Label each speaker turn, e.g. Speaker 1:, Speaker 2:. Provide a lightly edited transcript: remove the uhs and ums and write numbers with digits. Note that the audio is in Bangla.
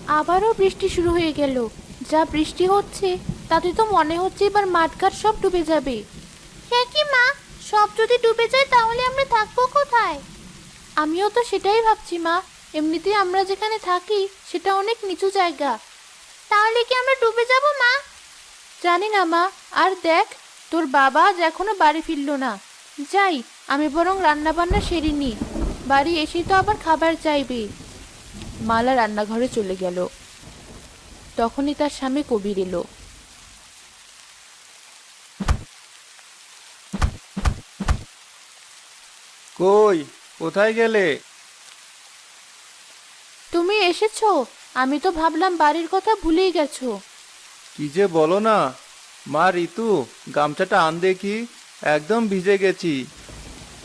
Speaker 1: আবারও বৃষ্টি শুরু হয়ে গেল। যা বৃষ্টি হচ্ছে তাতে তো মনে হচ্ছে এবার মাঠঘাট সব ডুবে যাবে। হ্যাঁ কি মা, সব যদি ডুবে যায় তাহলে আমরা থাকবো কোথায়? আমিও তো সেটাই ভাবছি মা। এমনিতেই আমরা যেখানে থাকি সেটা অনেক নিচু জায়গা। তাহলে কি আমরা ডুবে যাব মা? জানি না মা। আর দেখ, তোর বাবা আজ এখনো বাড়ি ফিরলো না। যাই, আমি বরং রান্না বান্না সেরে নি। বাড়ি এসেই তো আবার খাবার চাইবে। মালা রান্নাঘরে চলে গেল। তখনই তার স্বামী কবির এলো।
Speaker 2: কই, কোথায় গেলে?
Speaker 1: তুমি এসেছো? আমি তো ভাবলাম বাড়ির কথা ভুলেই গেছো।
Speaker 2: কি যে বলো না। মা ঋতু, গামছাটা আন দেখি, একদম ভিজে গেছি।